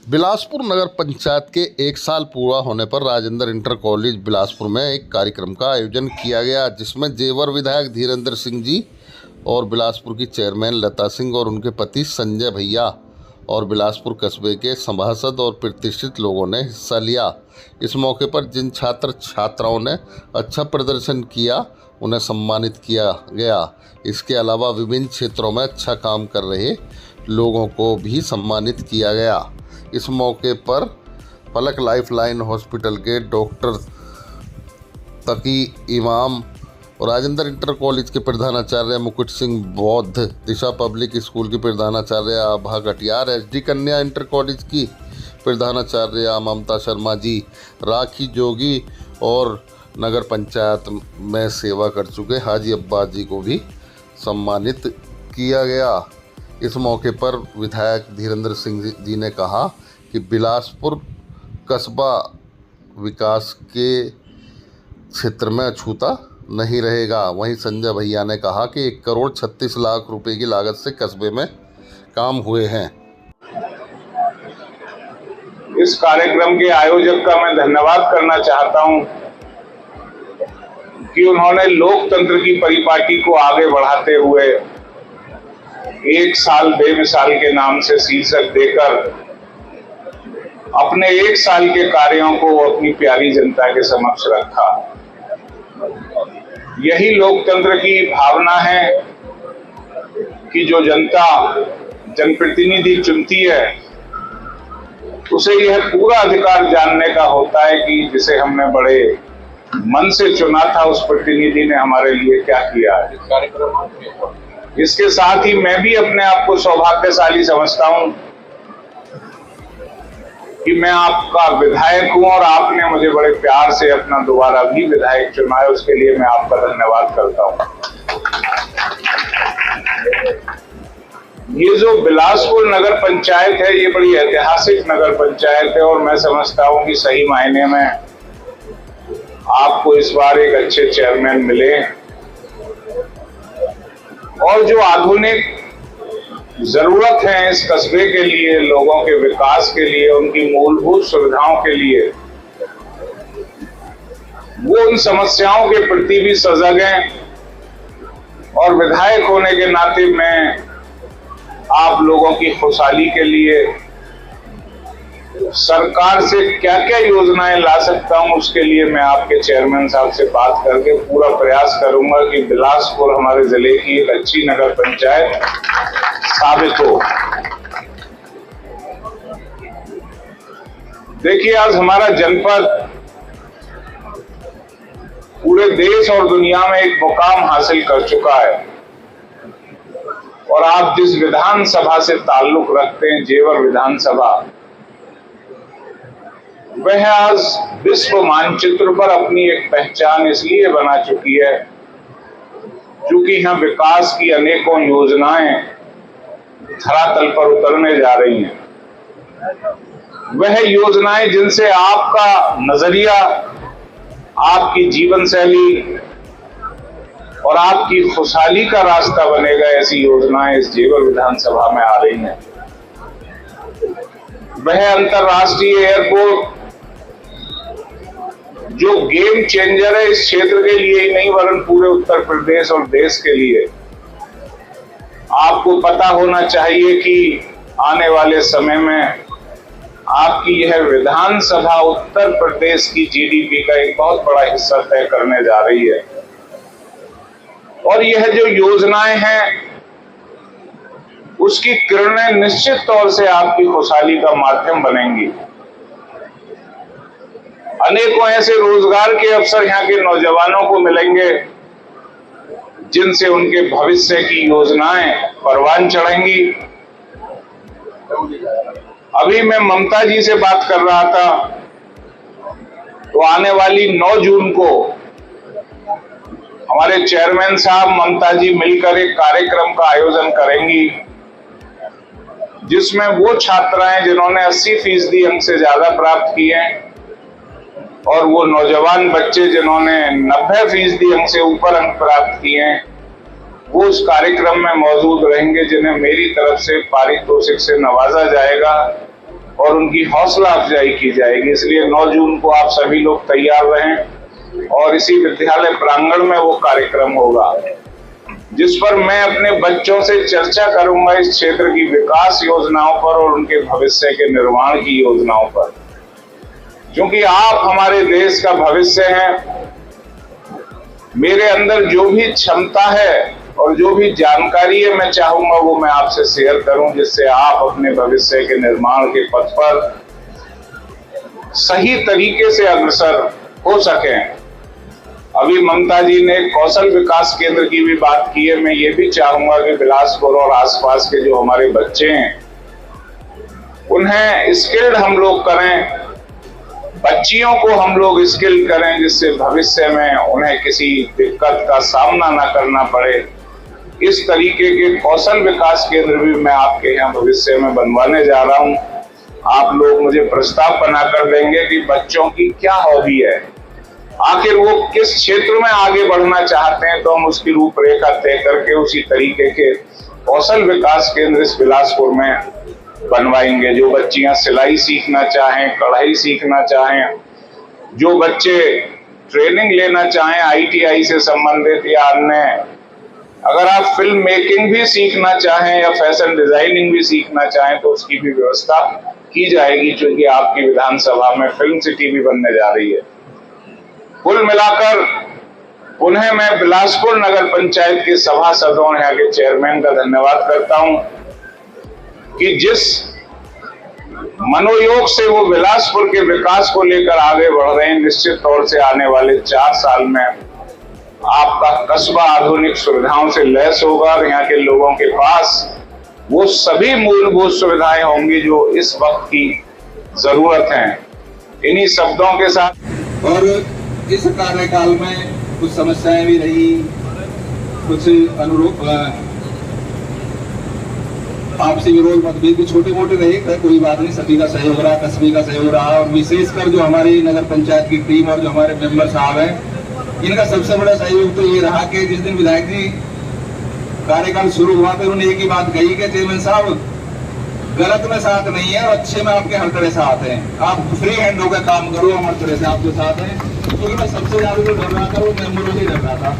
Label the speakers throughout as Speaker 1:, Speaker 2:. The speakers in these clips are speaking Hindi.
Speaker 1: बिलासपुर नगर पंचायत के 1 साल पूरा होने पर राजेंद्र इंटर कॉलेज बिलासपुर में एक कार्यक्रम का आयोजन किया गया, जिसमें जेवर विधायक धीरेन्द्र सिंह जी और बिलासपुर की चेयरमैन लता सिंह और उनके पति संजय भैया और बिलासपुर कस्बे के सभासद और प्रतिष्ठित लोगों ने हिस्सा लिया। इस मौके पर जिन छात्र छात्राओं ने अच्छा प्रदर्शन किया उन्हें सम्मानित किया गया। इसके अलावा विभिन्न क्षेत्रों में अच्छा काम कर रहे लोगों को भी सम्मानित किया गया। इस मौके पर फलक लाइफलाइन हॉस्पिटल के डॉक्टर तकी इमाम और राजेंद्र इंटर कॉलेज के प्रधानाचार्य मुकुट सिंह बौद्ध, दिशा पब्लिक स्कूल की प्रधानाचार्य आभा कटियार, एसडी कन्या इंटर कॉलेज की प्रधानाचार्य ममता शर्मा जी, राखी जोगी और नगर पंचायत में सेवा कर चुके हाजी अब्बास जी को भी सम्मानित किया गया। इस मौके पर विधायक धीरेन्द्र सिंह जी ने कहा कि बिलासपुर कस्बा विकास के क्षेत्र में अछूता नहीं रहेगा। वहीं संजय भैया ने कहा कि 1,36,00,000 रुपए की लागत से कस्बे में काम हुए हैं।
Speaker 2: इस कार्यक्रम के आयोजक का मैं धन्यवाद करना चाहता हूं कि उन्होंने लोकतंत्र की परिपाटी को आगे बढ़ाते हुए 1 साल बेमिसाल के नाम से शीर्षक देकर अपने 1 साल के कार्यों को अपनी प्यारी जनता के समक्ष रखा। यही लोकतंत्र की भावना है कि जो जनता जनप्रतिनिधि चुनती है उसे यह पूरा अधिकार जानने का होता है कि जिसे हमने बड़े मन से चुना था उस प्रतिनिधि ने हमारे लिए क्या किया है। इसके साथ ही मैं भी अपने आप को सौभाग्यशाली समझता हूं कि मैं आपका विधायक हूं और आपने मुझे बड़े प्यार से अपना दोबारा भी विधायक चुना है। उसके लिए मैं आपका धन्यवाद करता हूं। ये जो बिलासपुर नगर पंचायत है, ये बड़ी ऐतिहासिक नगर पंचायत है और मैं समझता हूं कि सही मायने में आपको इस बार एक अच्छे चेयरमैन मिले और जो आधुनिक जरूरत है इस कस्बे के लिए, लोगों के विकास के लिए, उनकी मूलभूत सुविधाओं के लिए, वो उन समस्याओं के प्रति भी सजग हैं। और विधायक होने के नाते मैं आप लोगों की खुशहाली के लिए सरकार से क्या क्या योजनाएं ला सकता हूं, उसके लिए मैं आपके चेयरमैन साहब से बात करके पूरा प्रयास करूंगा कि बिलासपुर हमारे जिले की एक अच्छी नगर पंचायत साबित हो। देखिए, आज हमारा जनपद पूरे देश और दुनिया में एक मुकाम हासिल कर चुका है और आप जिस विधानसभा से ताल्लुक रखते हैं, जेवर विधानसभा, वह आज विश्व मानचित्र पर अपनी एक पहचान इसलिए बना चुकी है क्योंकि यहाँ विकास की अनेकों योजनाएं धरातल पर उतरने जा रही हैं। वह योजनाएं जिनसे आपका नजरिया, आपकी जीवन शैली और आपकी खुशहाली का रास्ता बनेगा, ऐसी योजनाएं इस जेवर विधानसभा में आ रही हैं। वह अंतर्राष्ट्रीय एयरपोर्ट जो गेम चेंजर है इस क्षेत्र के लिए ही नहीं वरन पूरे उत्तर प्रदेश और देश के लिए। आपको पता होना चाहिए कि आने वाले समय में आपकी यह विधानसभा उत्तर प्रदेश की जीडीपी का एक बहुत बड़ा हिस्सा तय करने जा रही है और यह जो योजनाएं हैं उसकी किरणें निश्चित तौर से आपकी खुशहाली का माध्यम बनेंगी। अनेकों ऐसे रोजगार के अवसर यहाँ के नौजवानों को मिलेंगे जिनसे उनके भविष्य की योजनाएं परवान चढ़ेंगी। अभी मैं ममता जी से बात कर रहा था तो आने वाली 9 जून को हमारे चेयरमैन साहब ममता जी मिलकर एक कार्यक्रम का आयोजन करेंगी जिसमें वो छात्राएं जिन्होंने 80% अंक से ज्यादा प्राप्त किए हैं और वो नौजवान बच्चे जिन्होंने 90% अंक से ऊपर अंक प्राप्त किए हैं, वो उस कार्यक्रम में मौजूद रहेंगे जिन्हें मेरी तरफ से पारितोषिक से नवाजा जाएगा और उनकी हौसला अफजाई की जाएगी। इसलिए 9 जून को आप सभी लोग तैयार रहें और इसी विद्यालय प्रांगण में वो कार्यक्रम होगा, जिस पर मैं अपने बच्चों से चर्चा करूंगा इस क्षेत्र की विकास योजनाओं पर और उनके भविष्य के निर्माण की योजनाओं पर। क्योंकि आप हमारे देश का भविष्य हैं। मेरे अंदर जो भी क्षमता है और जो भी जानकारी है, मैं चाहूंगा वो मैं आपसे शेयर करूं, जिससे आप अपने भविष्य के निर्माण के पथ पर सही तरीके से अग्रसर हो सकें। अभी ममता जी ने कौशल विकास केंद्र की भी बात की है। मैं ये भी चाहूंगा कि बिलासपुर और आसपास के जो हमारे बच्चे हैं उन्हें स्किल्ड हम लोग करें, बच्चियों को हम लोग स्किल्ड करें, जिससे भविष्य में उन्हें किसी दिक्कत का सामना ना करना पड़े। इस तरीके के कौशल विकास केंद्र भी मैं आपके यहाँ भविष्य में बनवाने जा रहा हूँ। आप लोग मुझे प्रस्ताव बनाकर देंगे कि बच्चों की क्या हॉबी है, आखिर वो किस क्षेत्र में आगे बढ़ना चाहते हैं, तो हम उसकी रूपरेखा तय करके उसी तरीके के कौशल विकास केंद्र इस बिलासपुर में बनवाएंगे। जो बच्चियां सिलाई सीखना चाहें, कढ़ाई सीखना चाहें, जो बच्चे ट्रेनिंग लेना चाहें ITI से संबंधित या अन्य, अगर आप फिल्म मेकिंग भी सीखना चाहें या फैशन डिजाइनिंग भी सीखना चाहें तो उसकी भी व्यवस्था की जाएगी, क्योंकि आपकी विधानसभा में फिल्म सिटी भी बनने जा रही है। कुल मिलाकर पुनः मैं बिलासपुर नगर पंचायत के सभासदों और यहाँ के चेयरमैन का धन्यवाद करता हूं कि जिस मनोयोग से वो बिलासपुर के विकास को लेकर आगे बढ़ रहे हैं। निश्चित तौर से आने वाले 4 साल में आपका कस्बा आधुनिक सुविधाओं से लैस होगा और यहाँ के लोगों के पास वो सभी मूलभूत सुविधाएं होंगी जो इस वक्त की जरूरत है। इन्हीं शब्दों के साथ
Speaker 3: और इस कार्यकाल में कुछ समस्याएं भी रही, कुछ अनुरूप आपसी विरोध मतभेद भी छोटे मोटे रहे, कोई बात नहीं, सभी का सहयोग रहा, कस्बे का सहयोग रहा। और विशेषकर जो हमारी नगर पंचायत की टीम और जो हमारे मेंबर साहब हैं, इनका सबसे बड़ा सहयोग तो ये रहा कि जिस दिन विधायक जी कार्यकाल शुरू हुआ तो उन्होंने एक ही बात कही कि चेयरमैन साहब गलत में साथ नहीं है और अच्छे में आपके हर तरह साथ हैं, आप फ्री हैंड होकर काम करो, हम हर तरह से आपके साथ हैं। क्योंकि मैं सबसे ज्यादा जो डर रहा था वो मेंबरों से डर रहा था,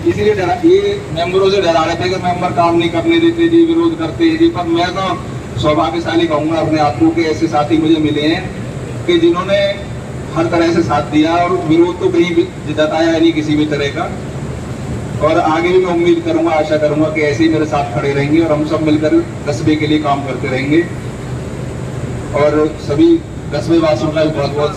Speaker 3: इसीलिए ये मेंबरों से डरा रहे थे कि मेंबर काम नहीं करने देते जी, विरोध करते जी। पर मैं तो सौभाग्यशाली कहूंगा अपने आप को कि ऐसे साथी मुझे मिले हैं कि जिन्होंने हर तरह से साथ दिया और विरोध तो कहीं भी जताया नहीं किसी भी तरह का। और आगे भी मैं उम्मीद करूंगा, आशा करूंगा कि ऐसे ही मेरे साथ खड़े रहेंगे और हम सब मिलकर कस्बे के लिए काम करते रहेंगे। और सभी कस्बे वासियों का बहुत बहुत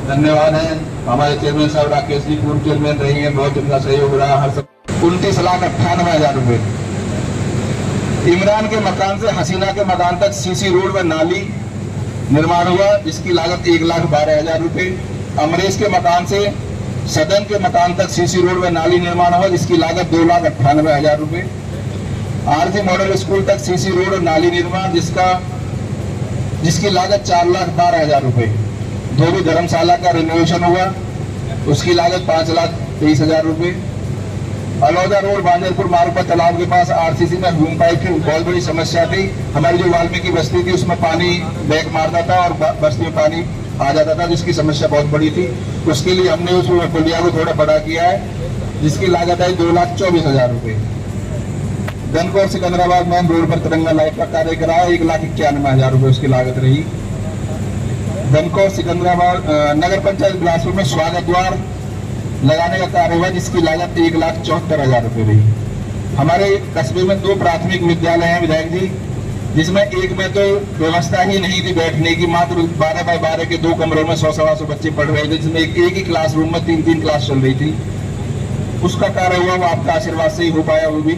Speaker 3: धन्यवाद है। हमारे चेयरमैन साहब राकेश जी पूर्व चेयरमैन रही हैं, बहुत उनका सहयोग रहा। हर सब 29,98,000 रुपए। इमरान के मकान से हसीना के मकान तक CC रोड व नाली निर्माण हुआ, जिसकी लागत 1,12,000 रुपए। अमरेश के मकान से सदन के मकान तक CC रोड व नाली निर्माण हुआ, जिसकी लागत 2,98,000 रुपए। RG मॉडल स्कूल तक CC रोड और नाली निर्माण जिसकी लागत 4,12,000 रुपए। धोबी धर्मशाला का रिनोवेशन हुआ, उसकी लागत 5,23,000 रुपए। अलौदा रोड बांजरपुर मार्ग पर तालाब के पास RCC में घूम पाइप की बहुत बड़ी समस्या थी। हमारी जो वाल्मीकि बस्ती थी उसमें पानी बैक मारता था और बस्ती में पानी आ जाता था, जिसकी समस्या बहुत बड़ी थी। उसके लिए हमने उस पुलिया को थोड़ा बड़ा किया है, जिसकी लागत है 2,24,000 रुपए। धनकौर सिकंदराबाद मेन रोड पर तिरंगा लाइट का कार्य कराया, 1,91,000 रुपए उसकी लागत रही। धनकौर सिकंदराबाद नगर पंचायत बिलासपुर में स्वागत द्वार लगाने का कार्य हुआ, जिसकी लागत 1,74,000 रुपए रही। हमारे कस्बे में 2 प्राथमिक विद्यालय हैं विधायक जी, जिसमें एक में तो व्यवस्था ही नहीं थी बैठने की, मात्र 12 बाय 12 के 2 कमरों में 100-125 बच्चे पढ़ रहे थे, जिसमें एक ही क्लासरूम में 3-3 क्लास चल रही थी। उसका कार्य हुआ, वो आपका आशीर्वाद से ही हो पाया वो भी।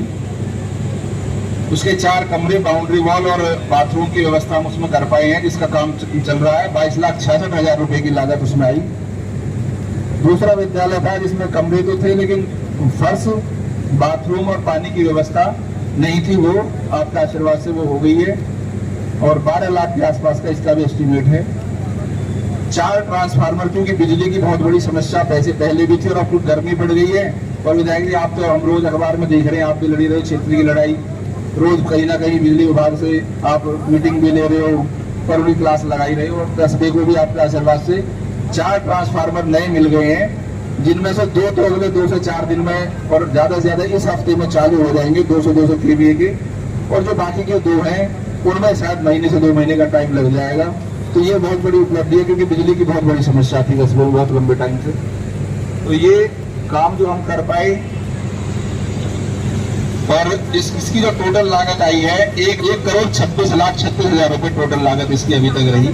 Speaker 3: उसके 4 कमरे, बाउंड्री वॉल और बाथरूम की व्यवस्था हम उसमें कर पाए हैं, जिसका काम चल रहा है। 22,66,000 रुपए की लागत उसमें आई। दूसरा विद्यालय था जिसमें कमरे तो थे लेकिन फर्श, बाथरूम और पानी की व्यवस्था नहीं थी, वो आपका आशीर्वाद से वो हो गई है और 12 लाख के आसपास का इसका भी एस्टिमेट है। 4 ट्रांसफार्मर, क्योंकि बिजली की बहुत बड़ी समस्या पहले भी थी और अब कुछ गर्मी बढ़ गई है। और विधायक जी आप तो हम रोज अखबार में देख रहे हैं, आप भी लड़ी रहे क्षेत्र की लड़ाई, रोज कहीं ना कहीं बिजली विभाग से आप मीटिंग भी ले रहे हो, ऊपरली क्लास लगाई रही और कस्बे को भी आपके आशीर्वाद से 4 ट्रांसफार्मर नए मिल गए हैं, जिनमें से 2 तो अगले 2 से 4 दिन में और ज्यादा से ज्यादा इस हफ्ते में चालू हो जाएंगे 200 kVA के, और जो बाकी के 2 हैं उनमें शायद महीने से 2 महीने का टाइम लग जाएगा। तो ये बहुत बड़ी उपलब्धि है, क्योंकि बिजली की बहुत बड़ी समस्या थी कस्बे में बहुत लंबे टाइम से। तो ये काम जो हम कर पाए, और इसकी जो टोटल लागत आई है 1,26,36,000 रुपए टोटल लागत इसकी अभी तक रही।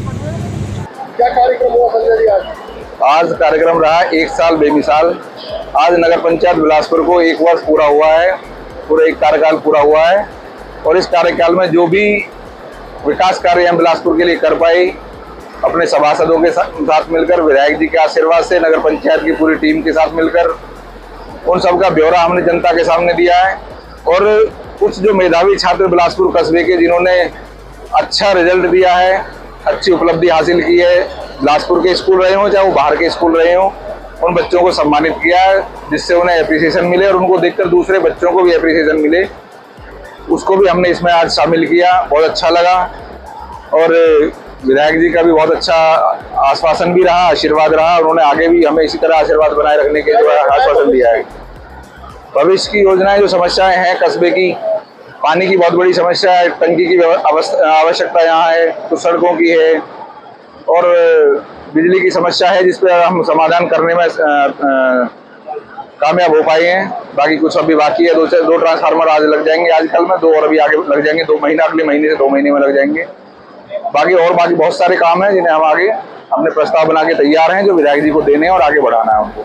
Speaker 4: क्या कार्यक्रम हुआ संजय जी आज?
Speaker 5: आज कार्यक्रम रहा 1 साल बेमिसाल। आज नगर पंचायत बिलासपुर को 1 वर्ष पूरा हुआ है, पूरा एक कार्यकाल पूरा हुआ है, और इस कार्यकाल में जो भी विकास कार्य हम बिलासपुर के लिए कर पाए, अपने सभासदों के साथ मिलकर, विधायक जी के आशीर्वाद से, नगर पंचायत की पूरी टीम के साथ मिलकर, उन सब का ब्यौरा हमने जनता के सामने दिया है। और कुछ जो मेधावी छात्र बिलासपुर कस्बे के जिन्होंने अच्छा रिजल्ट दिया है, अच्छी उपलब्धि हासिल की है, बिलासपुर के स्कूल रहे हों चाहे वो बाहर के स्कूल रहे हों, उन बच्चों को सम्मानित किया है, जिससे उन्हें एप्रिसिएशन मिले और उनको देखकर दूसरे बच्चों को भी एप्रिसिएशन मिले। उसको भी हमने इसमें आज शामिल किया, बहुत अच्छा लगा। और विधायक जी का भी बहुत अच्छा आश्वासन भी रहा, आशीर्वाद रहा, उन्होंने आगे भी हमें इसी तरह आशीर्वाद बनाए रखने के लिए आश्वासन दिया है। भविष्य की योजनाएं, जो समस्याएं हैं कस्बे की, पानी की बहुत बड़ी समस्या है, टंकी की आवश्यकता यहाँ है, तो सड़कों की है, और बिजली की समस्या है, जिस पर हम समाधान करने में कामयाब हो पाए हैं। बाकी कुछ अभी बाकी है, 2 ट्रांसफार्मर आज लग जाएंगे, आज कल में 2 और अभी आगे लग जाएंगे, 2 महीना, अगले महीने से 2 महीने में लग जाएंगे। बाकी बहुत सारे काम हैं जिन्हें हम आगे अपने प्रस्ताव बना के तैयार हैं, जो विधायक जी को देने और आगे बढ़ाना है उनको।